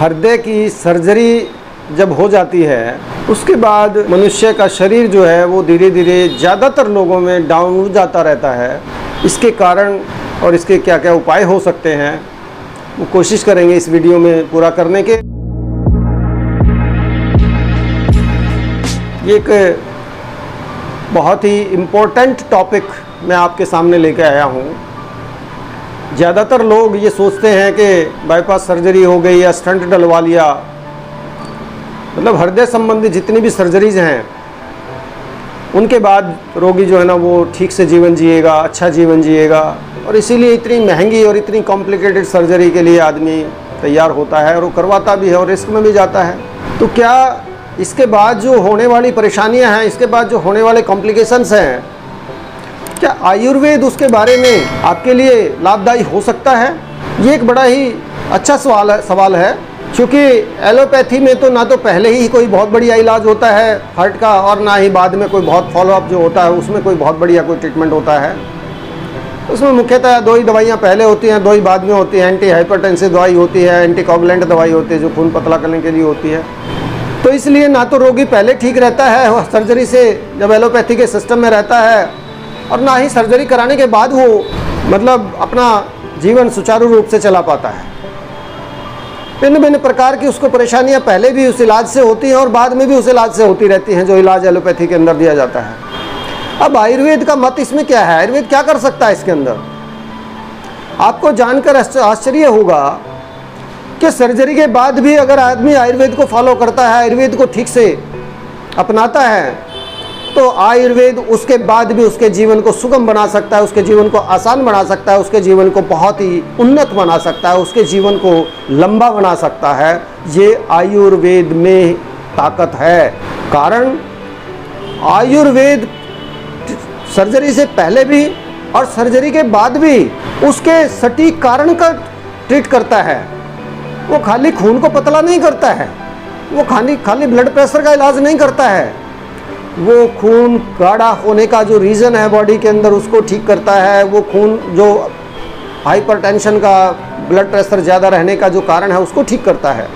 हृदय की सर्जरी जब हो जाती है उसके बाद मनुष्य का शरीर जो है वो धीरे धीरे ज़्यादातर लोगों में डाउन हो जाता रहता है। इसके कारण और इसके क्या क्या उपाय हो सकते हैं वो कोशिश करेंगे इस वीडियो में पूरा करने के। ये एक बहुत ही इम्पोर्टेंट टॉपिक मैं आपके सामने लेके आया हूँ। ज़्यादातर लोग ये सोचते हैं कि बाईपास सर्जरी हो गई या स्टंट डलवा लिया, मतलब हृदय संबंधी जितनी भी सर्जरीज हैं उनके बाद रोगी जो है ना वो ठीक से जीवन जिएगा, अच्छा जीवन जिएगा। और इसीलिए इतनी महंगी और इतनी कॉम्प्लिकेटेड सर्जरी के लिए आदमी तैयार होता है और वो करवाता भी है और रिस्क में भी जाता है। तो क्या इसके बाद जो होने वाली परेशानियां हैं, इसके बाद जो होने वाले कॉम्प्लिकेशंस हैं, क्या आयुर्वेद उसके बारे में आपके लिए लाभदायी हो सकता है? ये एक बड़ा ही अच्छा सवाल है क्योंकि एलोपैथी में तो ना तो पहले ही कोई बहुत बढ़िया इलाज होता है हार्ट का और ना ही बाद में कोई बहुत फॉलोअप जो होता है उसमें कोई बहुत बढ़िया कोई ट्रीटमेंट होता है। उसमें मुख्यतः दो ही दवाइयाँ पहले होती हैं, दो ही बाद में होती हैं। एंटी हाइपरटेंसिव दवाई होती है, एंटीकोगुलेंट दवाई होती है जो खून पतला करने के लिए होती है। तो इसलिए ना तो रोगी पहले ठीक रहता है सर्जरी से जब एलोपैथी के सिस्टम में रहता है, और ना ही सर्जरी कराने के बाद वो मतलब अपना जीवन सुचारू रूप से चला पाता है। भिन्न भिन्न प्रकार की उसको परेशानियां पहले भी उस इलाज से होती हैं और बाद में भी उस इलाज से होती रहती हैं जो इलाज एलोपैथी के अंदर दिया जाता है। अब आयुर्वेद का मत इसमें क्या है? आयुर्वेद क्या कर सकता है इसके अंदर? आपको जानकर आश्चर्य होगा कि सर्जरी के बाद भी अगर आदमी आयुर्वेद को फॉलो करता है, आयुर्वेद को ठीक से अपनाता है, तो आयुर्वेद उसके बाद भी उसके जीवन को सुगम बना सकता है, उसके जीवन को आसान बना सकता है, उसके जीवन को बहुत ही उन्नत बना सकता है, उसके जीवन को लंबा बना सकता है। ये आयुर्वेद में ताकत है। कारण आयुर्वेद सर्जरी से पहले भी और सर्जरी के बाद भी उसके सटीक कारण का ट्रीट करता है। वो खाली खून को पतला नहीं करता है, वो खाली ब्लड प्रेशर का इलाज नहीं करता है, वो खून गाढ़ा होने का जो रीज़न है बॉडी के अंदर उसको ठीक करता है। वो खून जो हाइपरटेंशन का, ब्लड प्रेशर ज़्यादा रहने का जो कारण है उसको ठीक करता है।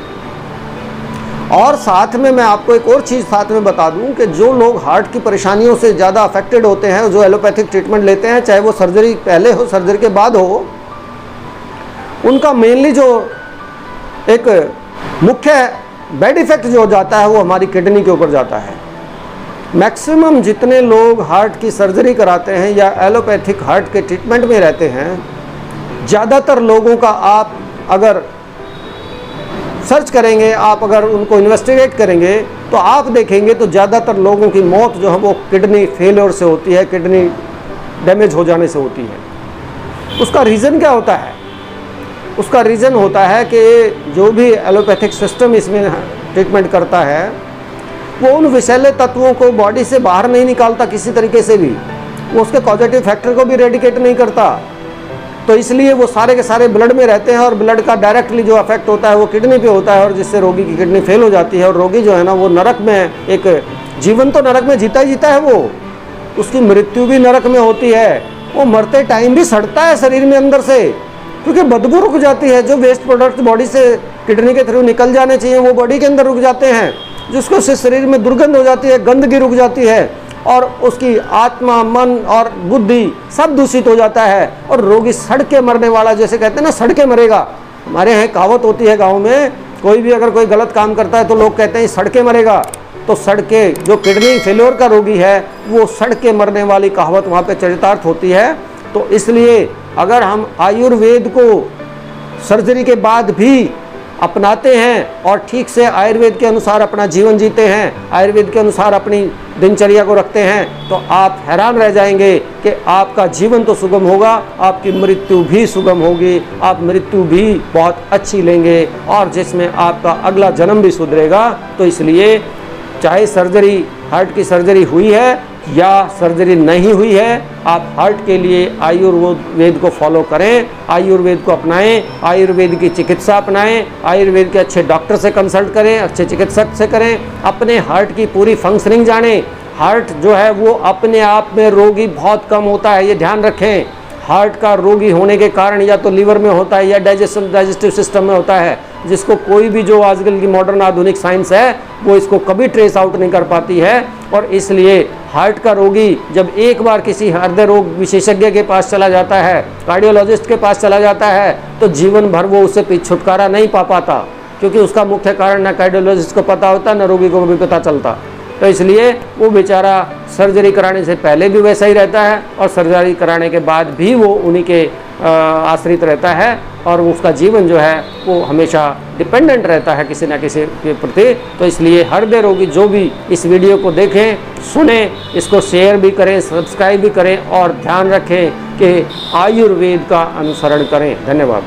और साथ में मैं आपको एक और चीज़ साथ में बता दूं कि जो लोग हार्ट की परेशानियों से ज़्यादा अफेक्टेड होते हैं, जो एलोपैथिक ट्रीटमेंट लेते हैं, चाहे वो सर्जरी पहले हो सर्जरी के बाद हो, उनका मेनली जो एक मुख्य बैड इफेक्ट जो जाता है वो हमारी किडनी के ऊपर जाता है। मैक्सिमम जितने लोग हार्ट की सर्जरी कराते हैं या एलोपैथिक हार्ट के ट्रीटमेंट में रहते हैं, ज़्यादातर लोगों का आप अगर सर्च करेंगे, आप अगर उनको इन्वेस्टिगेट करेंगे तो आप देखेंगे तो ज़्यादातर लोगों की मौत जो है वो किडनी फेलियर से होती है, किडनी डैमेज हो जाने से होती है। उसका रीज़न क्या होता है? उसका रीज़न होता है कि जो भी एलोपैथिक सिस्टम इसमें ट्रीटमेंट करता है वो उन विषैले तत्वों को बॉडी से बाहर नहीं निकालता किसी तरीके से भी, वो उसके कॉजेटिव फैक्टर को भी रेडिकेट नहीं करता। तो इसलिए वो सारे के सारे ब्लड में रहते हैं और ब्लड का डायरेक्टली जो अफेक्ट होता है वो किडनी पे होता है और जिससे रोगी की किडनी फेल हो जाती है और रोगी जो है ना वो नरक में, एक जीवन तो नरक में जीता ही जीता है, वो उसकी मृत्यु भी नरक में होती है। वो मरते टाइम भी सड़ता है शरीर में अंदर से क्योंकि बदबू रुक जाती है। जो वेस्ट प्रोडक्ट बॉडी से किडनी के थ्रू निकल जाने चाहिए वो बॉडी के अंदर रुक जाते हैं, जिसको से शरीर में दुर्गंध हो जाती है, गंदगी रुक जाती है और उसकी आत्मा, मन और बुद्धि सब दूषित हो जाता है और रोगी सड़ के मरने वाला, जैसे कहते हैं ना सड़ के मरेगा। हमारे यहाँ कहावत होती है गांव में, कोई भी अगर कोई गलत काम करता है तो लोग कहते हैं सड़ के मरेगा। तो सड़ के, जो किडनी फेलियर का रोगी है वो सड़ के मरने वाली कहावत वहाँ पे चरितार्थ होती है। तो इसलिए अगर हम आयुर्वेद को सर्जरी के बाद भी अपनाते हैं और ठीक से आयुर्वेद के अनुसार अपना जीवन जीते हैं, आयुर्वेद के अनुसार अपनी दिनचर्या को रखते हैं, तो आप हैरान रह जाएंगे कि आपका जीवन तो सुगम होगा, आपकी मृत्यु भी सुगम होगी, आप मृत्यु भी बहुत अच्छी लेंगे और जिसमें आपका अगला जन्म भी सुधरेगा। तो इसलिए चाहे सर्जरी, हार्ट की सर्जरी हुई है या सर्जरी नहीं हुई है, आप हार्ट के लिए आयुर्वेद को फॉलो करें, आयुर्वेद को अपनाएं, आयुर्वेद की चिकित्सा अपनाएं, आयुर्वेद के अच्छे डॉक्टर से कंसल्ट करें, अच्छे चिकित्सक से करें, अपने हार्ट की पूरी फंक्शनिंग जानें। हार्ट जो है वो अपने आप में रोगी बहुत कम होता है, ये ध्यान रखें। हार्ट का रोगी होने के कारण या तो लीवर में होता है या डाइजेस्टिव सिस्टम में होता है। जिसको कोई भी जो आजकल की मॉडर्न आधुनिक साइंस है वो इसको कभी ट्रेस आउट नहीं कर पाती है। और इसलिए हार्ट का रोगी जब एक बार किसी हृदय रोग विशेषज्ञ के पास चला जाता है, कार्डियोलॉजिस्ट के पास चला जाता है, तो जीवन भर वो उससे छुटकारा नहीं पा पाता, क्योंकि उसका मुख्य कारण न कार्डियोलॉजिस्ट को पता होता, न रोगी को भी पता चलता। तो इसलिए वो बेचारा सर्जरी कराने से पहले भी वैसा ही रहता है और सर्जरी कराने के बाद भी वो उन्हीं के आश्रित रहता है, और उसका जीवन जो है वो हमेशा डिपेंडेंट रहता है किसी न किसी के प्रति। तो इसलिए हृदय रोगी जो भी इस वीडियो को देखें, सुने, इसको शेयर भी करें, सब्सक्राइब भी करें और ध्यान रखें कि आयुर्वेद का अनुसरण करें। धन्यवाद।